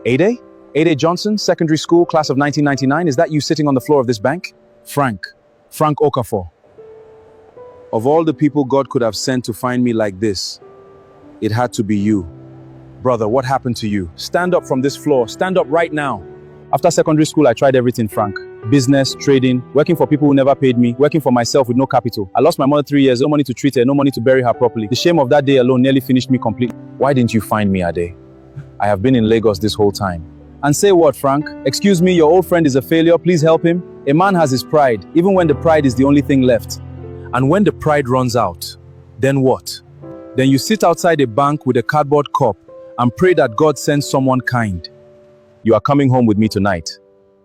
ADE? ADE Johnson, secondary school, class of 1999. Is that you sitting on the floor of this bank? Frank Okafor. Of all the people God could have sent to find me like this, it had to be you. Brother, what happened to you? Stand up from this floor. Stand up right now. After secondary school, I tried everything, Frank. Business, trading, working for people who never paid me, working for myself with no capital. I lost my mother 3 years, no money to treat her, no money to bury her properly. The shame of that day alone nearly finished me completely. Why didn't you find me, Ade? I have been in Lagos this whole time. And say what, Frank? Excuse me, your old friend is a failure, please help him. A man has his pride, even when the pride is the only thing left. And when the pride runs out, then what? Then you sit outside a bank with a cardboard cup and pray that God sends someone kind. You are coming home with me tonight.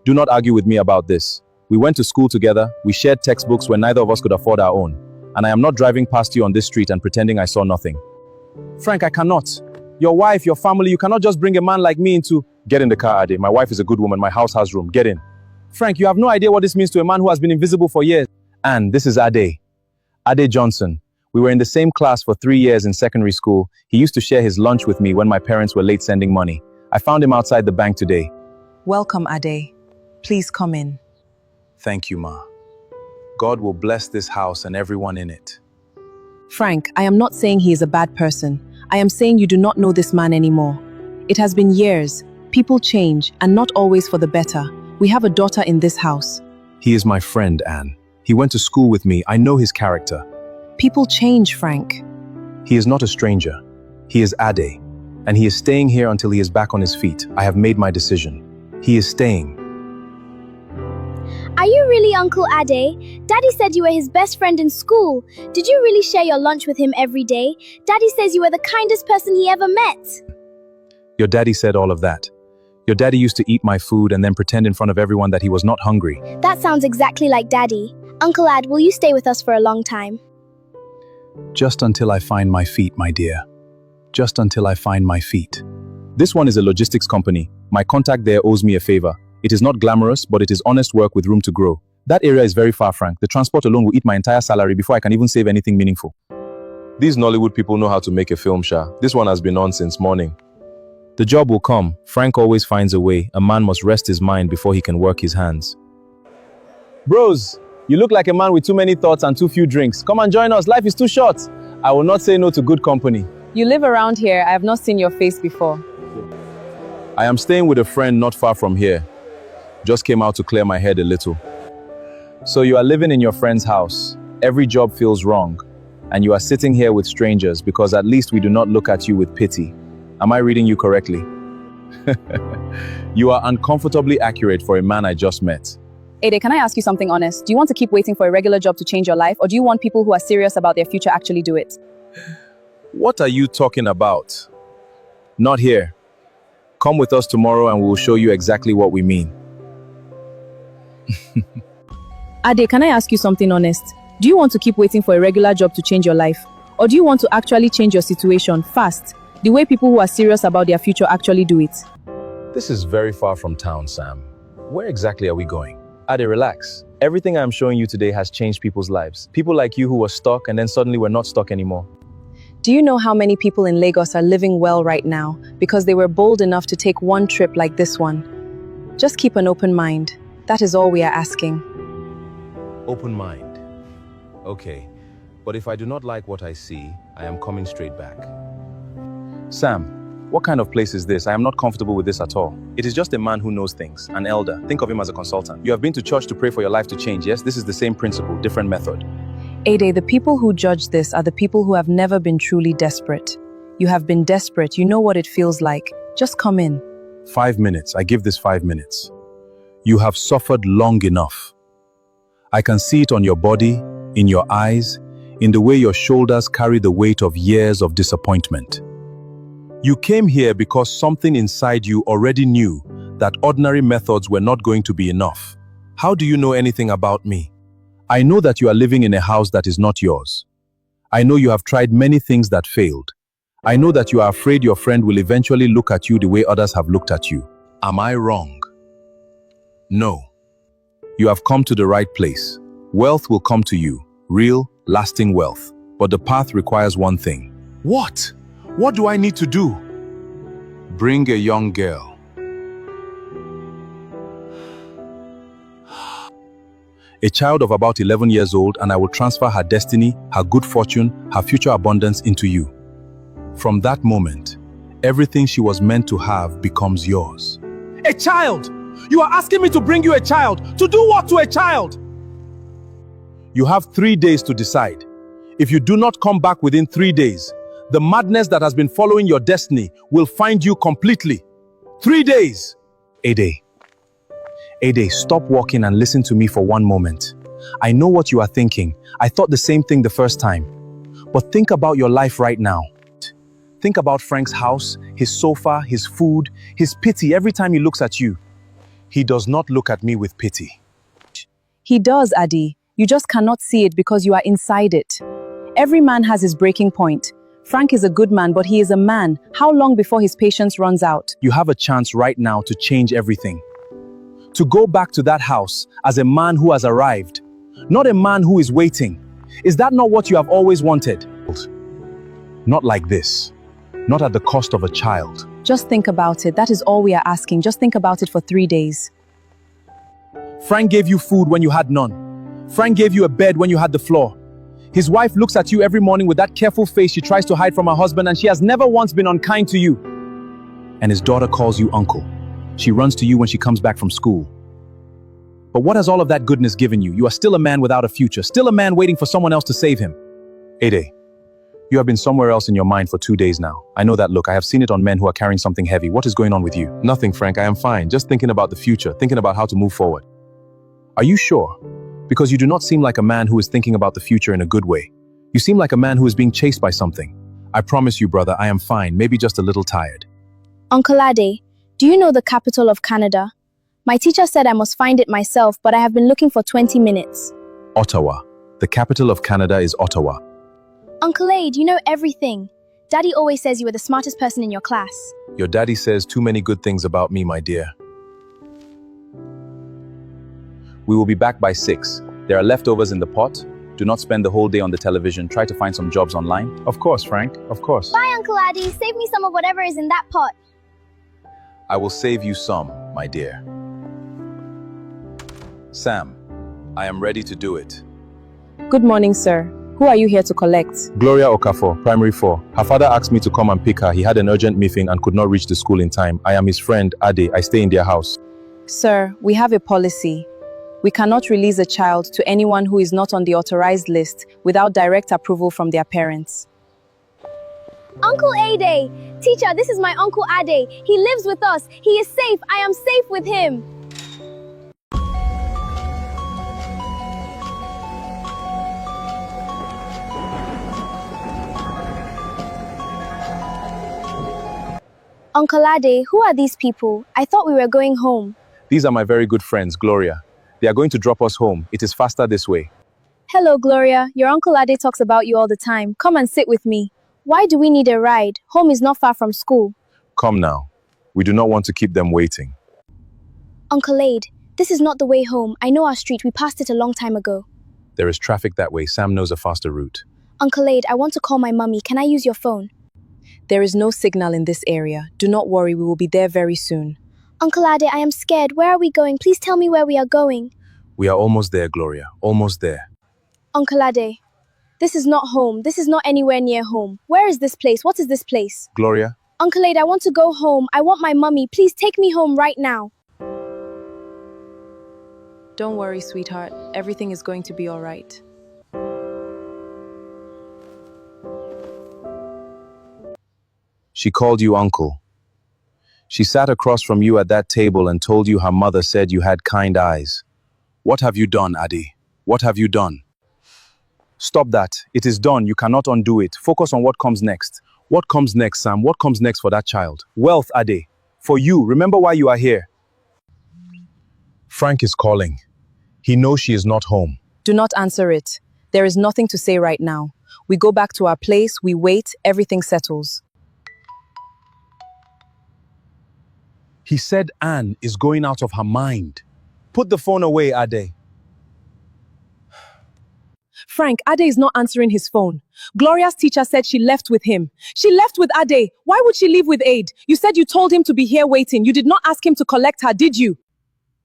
Do not argue with me about this. We went to school together, we shared textbooks when neither of us could afford our own. And I am not driving past you on this street and pretending I saw nothing. Frank, I cannot. Your wife, your family, you cannot just bring a man like me into... Get in the car, Ade. My wife is a good woman, my house has room. Get in. Frank, you have no idea what this means to a man who has been invisible for years. And this is Ade. Ade Johnson. We were in the same class for 3 years in secondary school. He used to share his lunch with me when my parents were late sending money. I found him outside the bank today. Welcome, Ade. Please come in. Thank you, Ma. God will bless this house and everyone in it. Frank, I am not saying he is a bad person. I am saying you do not know this man anymore. It has been years. People change, and not always for the better. We have a daughter in this house. He is my friend, Anne. He went to school with me. I know his character. People change, Frank. He is not a stranger. He is Ade, and he is staying here until he is back on his feet. I have made my decision. He is staying. Are you really Uncle Ade? Daddy said you were his best friend in school. Did you really share your lunch with him every day? Daddy says you were the kindest person he ever met. Your daddy said all of that. Your daddy used to eat my food and then pretend in front of everyone that he was not hungry. That sounds exactly like Daddy. Uncle Ad, will you stay with us for a long time? Just until I find my feet, my dear. Just until I find my feet. This one is a logistics company. My contact there owes me a favor. It is not glamorous, but it is honest work with room to grow. That area is very far, Frank. The transport alone will eat my entire salary before I can even save anything meaningful. These Nollywood people know how to make a film, Sha. This one has been on since morning. The job will come. Frank always finds a way. A man must rest his mind before he can work his hands. Bros, you look like a man with too many thoughts and too few drinks. Come and join us. Life is too short. I will not say no to good company. You live around here. I have not seen your face before. I am staying with a friend not far from here. Just came out to clear my head a little. So you are living in your friend's house. Every job feels wrong. And you are sitting here with strangers because at least we do not look at you with pity. Am I reading you correctly? You are uncomfortably accurate for a man I just met. Ade, can I ask you something honest? Do you want to keep waiting for a regular job to change your life, or do you want people who are serious about their future actually do it? What are you talking about? Not here. Come with us tomorrow and we will show you exactly what we mean. Ade, can I ask you something honest? Do you want to keep waiting for a regular job to change your life, or do you want to actually change your situation fast, the way people who are serious about their future actually do it? This is very far from town, Sam. Where exactly are we going? Ade, relax. Everything I'm showing you today has changed people's lives. People like you who were stuck and then suddenly were not stuck anymore. Do you know how many people in Lagos are living well right now because they were bold enough to take one trip like this one? Just keep an open mind. That is all we are asking. Open mind. Okay, but if I do not like what I see, I am coming straight back. Sam, what kind of place is this? I am not comfortable with this at all. It is just a man who knows things, an elder. Think of him as a consultant. You have been to church to pray for your life to change, yes? This is the same principle, different method. Ade, the people who judge this are the people who have never been truly desperate. You have been desperate, you know what it feels like. Just come in. 5 minutes, I give this 5 minutes. You have suffered long enough. I can see it on your body, in your eyes, in the way your shoulders carry the weight of years of disappointment. You came here because something inside you already knew that ordinary methods were not going to be enough. How do you know anything about me? I know that you are living in a house that is not yours. I know you have tried many things that failed. I know that you are afraid your friend will eventually look at you the way others have looked at you. Am I wrong? No. You have come to the right place. Wealth will come to you, real, lasting wealth. But the path requires one thing. What? What do I need to do? Bring a young girl. A child of about 11 years old, and I will transfer her destiny, her good fortune, her future abundance into you. From that moment, everything she was meant to have becomes yours. A child! You are asking me to bring you a child. To do what to a child? You have 3 days to decide. If you do not come back within 3 days, the madness that has been following your destiny will find you completely. 3 days. ADE. ADE, stop walking and listen to me for one moment. I know what you are thinking. I thought the same thing the first time. But think about your life right now. Think about Frank's house, his sofa, his food, his pity every time he looks at you. He does not look at me with pity. He does, ADE. You just cannot see it because you are inside it. Every man has his breaking point. Frank is a good man, but he is a man. How long before his patience runs out? You have a chance right now to change everything. To go back to that house as a man who has arrived, not a man who is waiting. Is that not what you have always wanted? Not like this. Not at the cost of a child. Just think about it. That is all we are asking. Just think about it for 3 days. Frank gave you food when you had none. Frank gave you a bed when you had the floor. His wife looks at you every morning with that careful face she tries to hide from her husband, and she has never once been unkind to you. And his daughter calls you uncle. She runs to you when she comes back from school. But what has all of that goodness given you? You are still a man without a future, still a man waiting for someone else to save him. ADE, you have been somewhere else in your mind for 2 days now. I know that look. I have seen it on men who are carrying something heavy. What is going on with you? Nothing, Frank. I am fine. Just thinking about the future, thinking about how to move forward. Are you sure? Because you do not seem like a man who is thinking about the future in a good way. You seem like a man who is being chased by something. I promise you, brother, I am fine, maybe just a little tired. Uncle Ade, do you know the capital of Canada? My teacher said I must find it myself, but I have been looking for 20 minutes. Ottawa. The capital of Canada is Ottawa. Uncle Ade, you know everything. Daddy always says you are the smartest person in your class. Your daddy says too many good things about me, my dear. We will be back by 6. There are leftovers in the pot. Do not spend the whole day on the television. Try to find some jobs online. Of course, Frank. Of course. Bye, Uncle Ade. Save me some of whatever is in that pot. I will save you some, my dear. Sam, I am ready to do it. Good morning, sir. Who are you here to collect? Gloria Okafor, Primary 4. Her father asked me to come and pick her. He had an urgent meeting and could not reach the school in time. I am his friend, Ade. I stay in their house. Sir, we have a policy. We cannot release a child to anyone who is not on the authorized list without direct approval from their parents. Uncle Ade! Teacher, this is my Uncle Ade. He lives with us. He is safe. I am safe with him. Uncle Ade, who are these people? I thought we were going home. These are my very good friends, Gloria. They are going to drop us home. It is faster this way. Hello, Gloria. Your Uncle Ade talks about you all the time. Come and sit with me. Why do we need a ride? Home is not far from school. Come now. We do not want to keep them waiting. Uncle Ade, this is not the way home. I know our street. We passed it a long time ago. There is traffic that way. Sam knows a faster route. Uncle Ade, I want to call my mummy. Can I use your phone? There is no signal in this area. Do not worry, we will be there very soon. Uncle Ade, I am scared. Where are we going? Please tell me where we are going. We are almost there, Gloria. Almost there. Uncle Ade, this is not home. This is not anywhere near home. Where is this place? What is this place? Gloria? Uncle Ade, I want to go home. I want my mummy. Please take me home right now. Don't worry, sweetheart. Everything is going to be all right. She called you uncle. She sat across from you at that table and told you her mother said you had kind eyes. What have you done, Ade? What have you done? Stop that. It is done. You cannot undo it. Focus on what comes next. What comes next, Sam? What comes next for that child? Wealth, Ade. For you. Remember why you are here. Frank is calling. He knows she is not home. Do not answer it. There is nothing to say right now. We go back to our place, we wait, everything settles. He said Anne is going out of her mind. Put the phone away, Ade. Frank, Ade is not answering his phone. Gloria's teacher said she left with him. She left with Ade. Why would she leave with Aid? You said you told him to be here waiting. You did not ask him to collect her, did you?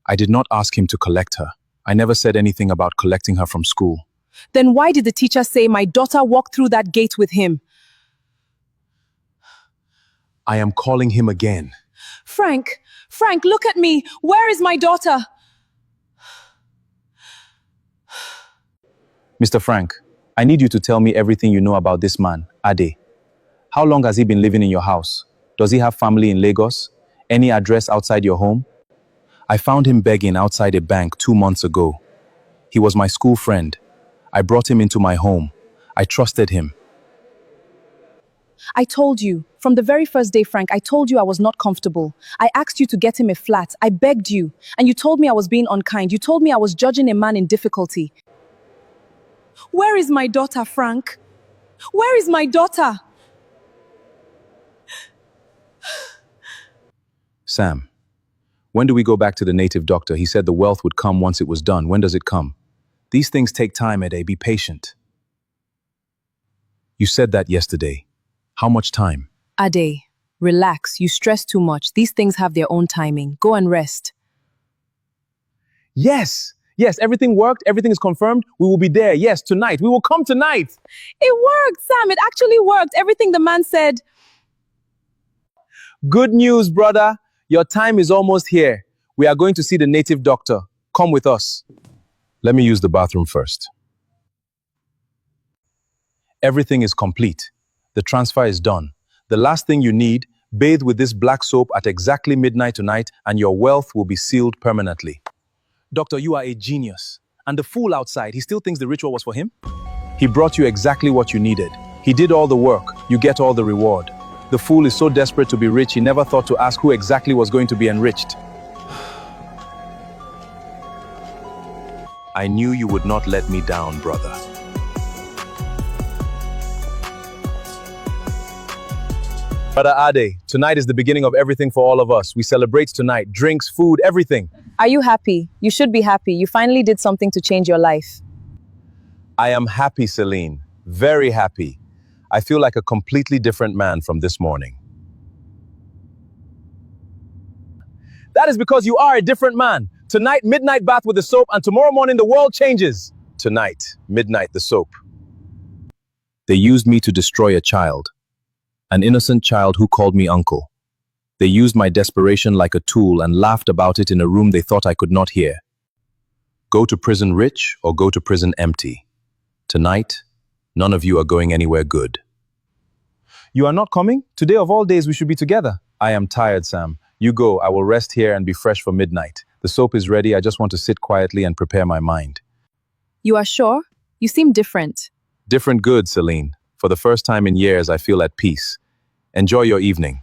I did not ask him to collect her. I never said anything about collecting her from school. Then why did the teacher say my daughter walked through that gate with him? I am calling him again. Frank, look at me. Where is my daughter? Mr. Frank, I need you to tell me everything you know about this man, ADE. How long has he been living in your house? Does he have family in Lagos? Any address outside your home? I found him begging outside a bank 2 months ago. He was my school friend. I brought him into my home. I trusted him. I told you, from the very first day, Frank, I told you I was not comfortable. I asked you to get him a flat. I begged you. And you told me I was being unkind. You told me I was judging a man in difficulty. Where is my daughter, Frank? Where is my daughter? Sam, when do we go back to the native doctor? He said the wealth would come once it was done. When does it come? These things take time, ADE. Be patient. You said that yesterday. How much time? ADE, relax. You stress too much. These things have their own timing. Go and rest. Yes, everything worked. Everything is confirmed. We will be there. Yes, tonight. We will come tonight. It worked, Sam. It actually worked. Everything the man said. Good news, brother. Your time is almost here. We are going to see the native doctor. Come with us. Let me use the bathroom first. Everything is complete. The transfer is done. The last thing you need, bathe with this black soap at exactly midnight tonight and your wealth will be sealed permanently. Doctor, you are a genius. And the fool outside, he still thinks the ritual was for him? He brought you exactly what you needed. He did all the work. You get all the reward. The fool is so desperate to be rich, he never thought to ask who exactly was going to be enriched. I knew you would not let me down, brother. Brother ADE, tonight is the beginning of everything for all of us. We celebrate tonight. Drinks, food, everything. Are you happy? You should be happy. You finally did something to change your life. I am happy, Celine. Very happy. I feel like a completely different man from this morning. That is because you are a different man. Tonight, midnight bath with the soap, and tomorrow morning the world changes. Tonight, midnight, the soap. They used me to destroy a child. An innocent child who called me uncle. They used my desperation like a tool and laughed about it in a room they thought I could not hear. Go to prison rich or go to prison empty. Tonight, none of you are going anywhere good. You are not coming? Today of all days we should be together. I am tired, Sam. You go, I will rest here and be fresh for midnight. The soap is ready, I just want to sit quietly and prepare my mind. You are sure? You seem different. Different good, Celine. For the first time in years, I feel at peace. Enjoy your evening.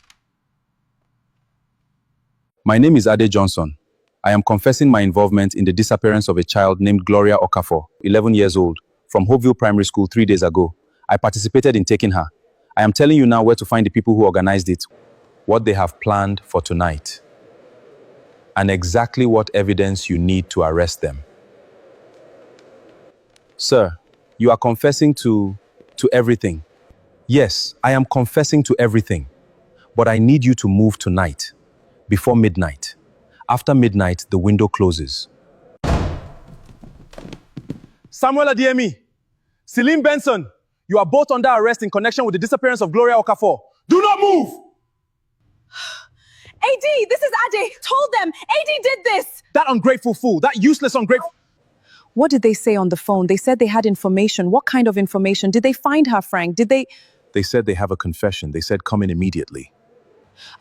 My name is Ade Johnson. I am confessing my involvement in the disappearance of a child named Gloria Okafor, 11 years old, from Hopeville Primary School 3 days ago. I participated in taking her. I am telling you now where to find the people who organized it, what they have planned for tonight, and exactly what evidence you need to arrest them. Sir, you are confessing to everything. Yes, I am confessing to everything. But I need you to move tonight, before midnight. After midnight, the window closes. Samuel Adiemi, Celine Benson, you are both under arrest in connection with the disappearance of Gloria Okafor. Do not move! AD, this is Ade. Told them. AD did this. That ungrateful fool, that useless ungrateful... What did they say on the phone? They said they had information. What kind of information? Did they find her, Frank? Did they... They said they have a confession. They said come in immediately.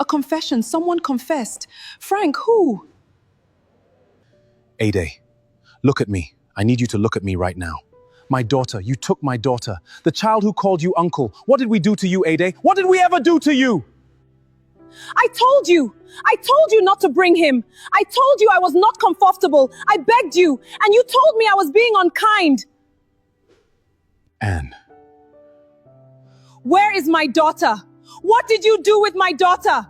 A confession. Someone confessed. Frank, who? ADE, look at me. I need you to look at me right now. My daughter, you took my daughter. The child who called you uncle. What did we do to you, ADE? What did we ever do to you? I told you. I told you not to bring him. I told you I was not comfortable. I begged you. And you told me I was being unkind. Anne. Where is my daughter? What did you do with my daughter?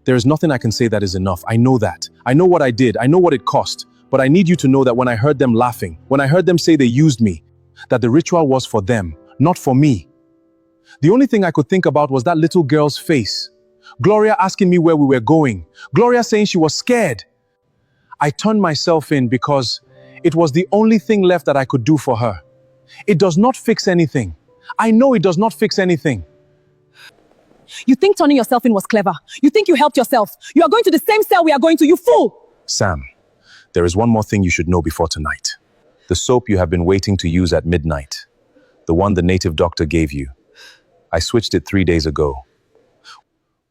There is nothing I can say that is enough. I know that. I know what I did. I know what it cost. But I need you to know that when I heard them laughing, when I heard them say they used me, that the ritual was for them, not for me. The only thing I could think about was that little girl's face. Gloria asking me where we were going. Gloria saying she was scared. I turned myself in because it was the only thing left that I could do for her. It does not fix anything. I know it does not fix anything. You think turning yourself in was clever. You think you helped yourself. You are going to the same cell we are going to, you fool! Sam, there is one more thing you should know before tonight. The soap you have been waiting to use at midnight. The one the native doctor gave you. I switched it 3 days ago.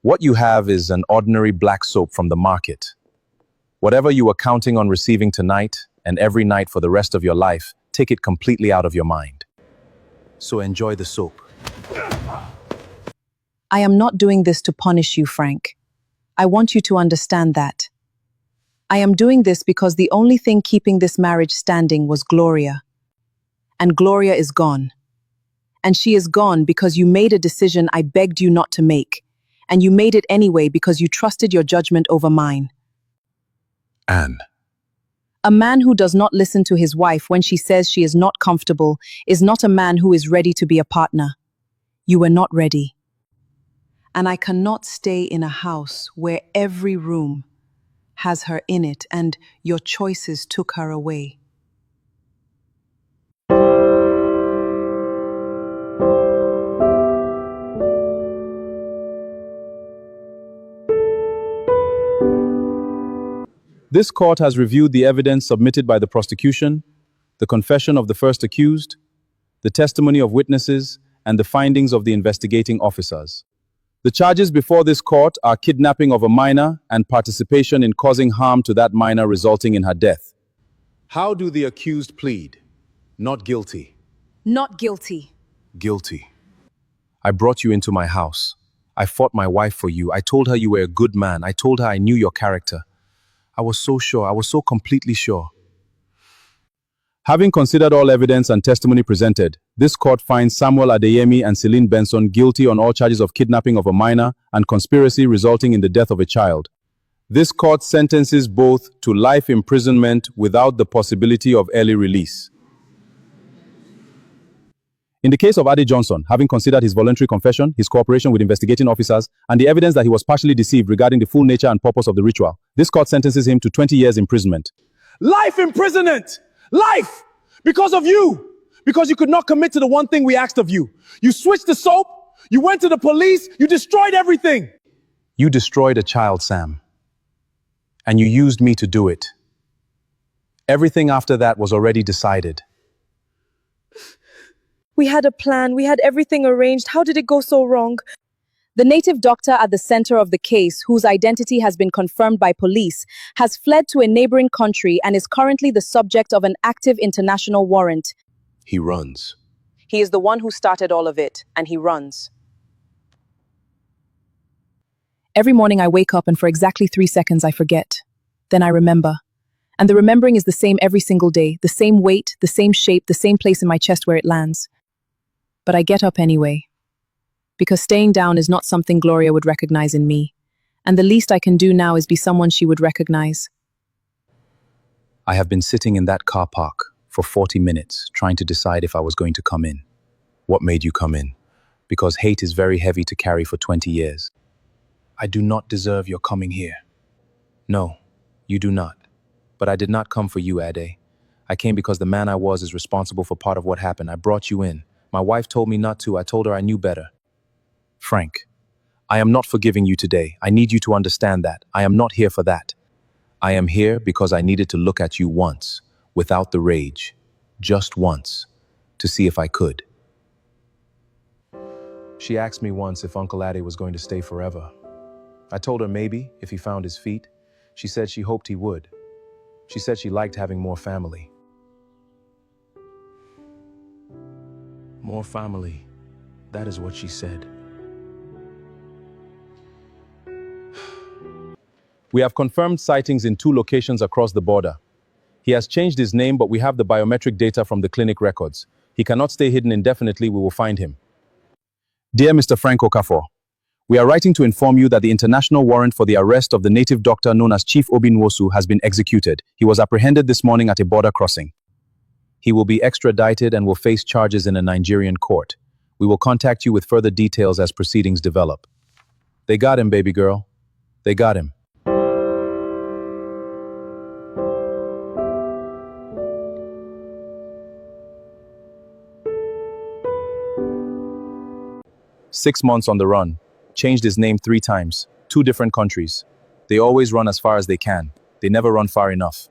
What you have is an ordinary black soap from the market. Whatever you were counting on receiving tonight and every night for the rest of your life, take it completely out of your mind. So enjoy the soap. I am not doing this to punish you, Frank. I want you to understand that. I am doing this because the only thing keeping this marriage standing was Gloria. And Gloria is gone. And she is gone because you made a decision I begged you not to make. And you made it anyway because you trusted your judgment over mine. Anne. A man who does not listen to his wife when she says she is not comfortable is not a man who is ready to be a partner. You were not ready. And I cannot stay in a house where every room has her in it and your choices took her away. This court has reviewed the evidence submitted by the prosecution, the confession of the first accused, the testimony of witnesses, and the findings of the investigating officers. The charges before this court are kidnapping of a minor and participation in causing harm to that minor resulting in her death. How do the accused plead? Not guilty. Not guilty. Guilty. I brought you into my house. I fought my wife for you. I told her you were a good man. I told her I knew your character. I was so sure. I was so completely sure. Having considered all evidence and testimony presented, this court finds Samuel Adeyemi and Celine Benson guilty on all charges of kidnapping of a minor and conspiracy resulting in the death of a child. This court sentences both to life imprisonment without the possibility of early release. In the case of ADE Johnson, having considered his voluntary confession, his cooperation with investigating officers, and the evidence that he was partially deceived regarding the full nature and purpose of the ritual, this court sentences him to 20 years imprisonment. Life imprisonment! Life! Because of you! Because you could not commit to the one thing we asked of you. You switched the soap, you went to the police, you destroyed everything! You destroyed a child, Sam. And you used me to do it. Everything after that was already decided. We had a plan. We had everything arranged. How did it go so wrong? The native doctor at the center of the case, whose identity has been confirmed by police, has fled to a neighboring country and is currently the subject of an active international warrant. He runs. He is the one who started all of it, and he runs. Every morning I wake up and for exactly 3 seconds I forget. Then I remember. And the remembering is the same every single day, the same weight, the same shape, the same place in my chest where it lands. But I get up anyway. Because staying down is not something Gloria would recognize in me. And the least I can do now is be someone she would recognize. I have been sitting in that car park for 40 minutes trying to decide if I was going to come in. What made you come in? Because hate is very heavy to carry for 20 years. I do not deserve your coming here. No, you do not. But I did not come for you, Ade. I came because the man I was is responsible for part of what happened. I brought you in. My wife told me not to. I told her I knew better. Frank, I am not forgiving you today. I need you to understand that. I am not here for that. I am here because I needed to look at you once, without the rage, just once, to see if I could. She asked me once if Uncle Ade was going to stay forever. I told her maybe, if he found his feet. She said she hoped he would. She said she liked having more family. More family. That is what she said. We have confirmed sightings in 2 locations across the border. He has changed his name, but we have the biometric data from the clinic records. He cannot stay hidden indefinitely. We will find him. Dear Mr. Frank Okafor, we are writing to inform you that the international warrant for the arrest of the native doctor known as Chief Obinwosu has been executed. He was apprehended this morning at a border crossing. He will be extradited and will face charges in a Nigerian court. We will contact you with further details as proceedings develop. They got him, baby girl. They got him. 6 months on the run, changed his name 3 times, 2 different countries. They always run as far as they can. They never run far enough.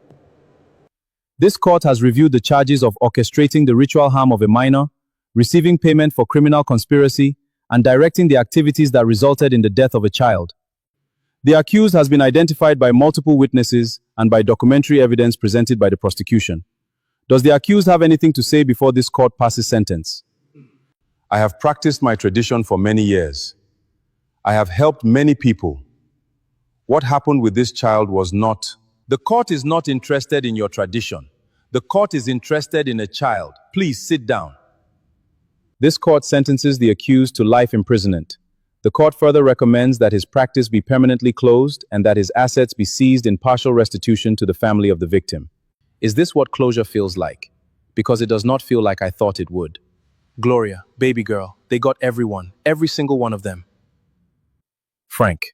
This court has reviewed the charges of orchestrating the ritual harm of a minor, receiving payment for criminal conspiracy, and directing the activities that resulted in the death of a child. The accused has been identified by multiple witnesses and by documentary evidence presented by the prosecution. Does the accused have anything to say before this court passes sentence? I have practiced my tradition for many years. I have helped many people. What happened with this child was not. The court is not interested in your tradition. The court is interested in a child. Please sit down. This court sentences the accused to life imprisonment. The court further recommends that his practice be permanently closed and that his assets be seized in partial restitution to the family of the victim. Is this what closure feels like? Because it does not feel like I thought it would. Gloria, baby girl, they got everyone, every single one of them. Frank,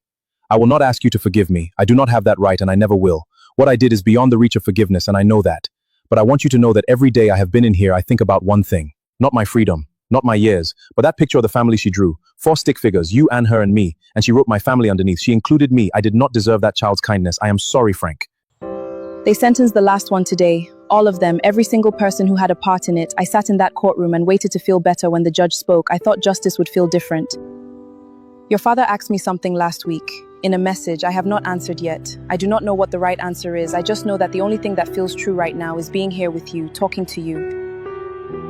I will not ask you to forgive me. I do not have that right and I never will. What I did is beyond the reach of forgiveness and I know that. But I want you to know that every day I have been in here, I think about one thing. Not my freedom, not my years, but that picture of the family she drew. 4 stick figures, you and her and me. And she wrote my family underneath. She included me. I did not deserve that child's kindness. I am sorry, Frank. They sentenced the last one today. All of them, every single person who had a part in it. I sat in that courtroom and waited to feel better when the judge spoke. I thought justice would feel different. Your father asked me something last week. In a message, I have not answered yet. I do not know what the right answer is. I just know that the only thing that feels true right now is being here with you, talking to you.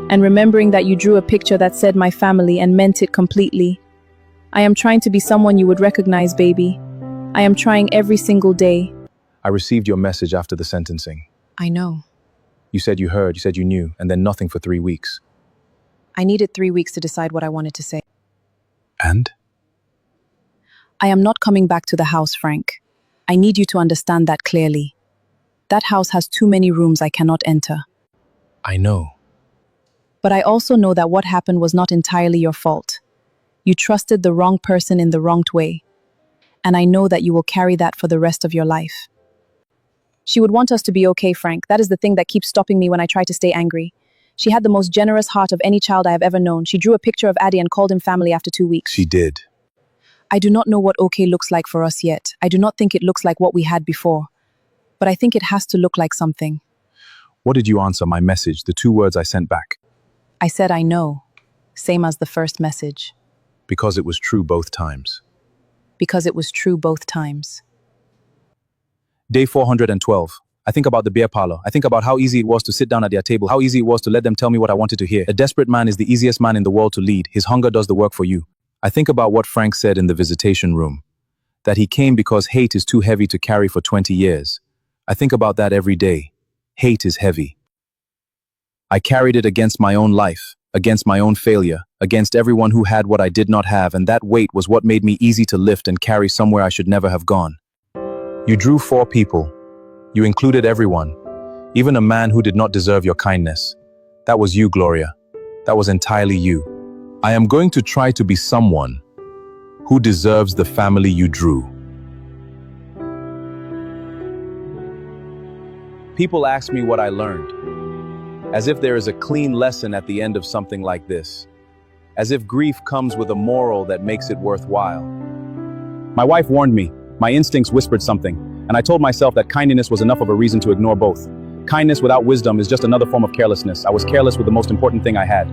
And remembering that you drew a picture that said my family and meant it completely. I am trying to be someone you would recognize, baby. I am trying every single day. I received your message after the sentencing. I know. You said you heard, you said you knew, and then nothing for 3 weeks. I needed 3 weeks to decide what I wanted to say. And? I am not coming back to the house, Frank. I need you to understand that clearly. That house has too many rooms I cannot enter. I know. But I also know that what happened was not entirely your fault. You trusted the wrong person in the wrong way. And I know that you will carry that for the rest of your life. She would want us to be okay, Frank. That is the thing that keeps stopping me when I try to stay angry. She had the most generous heart of any child I have ever known. She drew a picture of ADE and called him family after 2 weeks. She did. I do not know what okay looks like for us yet. I do not think it looks like what we had before. But I think it has to look like something. What did you answer my message, the 2 words I sent back? I said I know. Same as the first message. Because it was true both times. Because it was true both times. Day 412. I think about the beer parlor. I think about how easy it was to sit down at their table, how easy it was to let them tell me what I wanted to hear. A desperate man is the easiest man in the world to lead. His hunger does the work for you. I think about what Frank said in the visitation room, that he came because hate is too heavy to carry for 20 years. I think about that every day. Hate is heavy. I carried it against my own life, against my own failure, against everyone who had what I did not have, and that weight was what made me easy to lift and carry somewhere I should never have gone. You drew 4 people. You included everyone, even a man who did not deserve your kindness. That was you, Gloria. That was entirely you. I am going to try to be someone who deserves the family you drew. People ask me what I learned, as if there is a clean lesson at the end of something like this, as if grief comes with a moral that makes it worthwhile. My wife warned me, my instincts whispered something, and I told myself that kindness was enough of a reason to ignore both. Kindness without wisdom is just another form of carelessness. I was careless with the most important thing I had.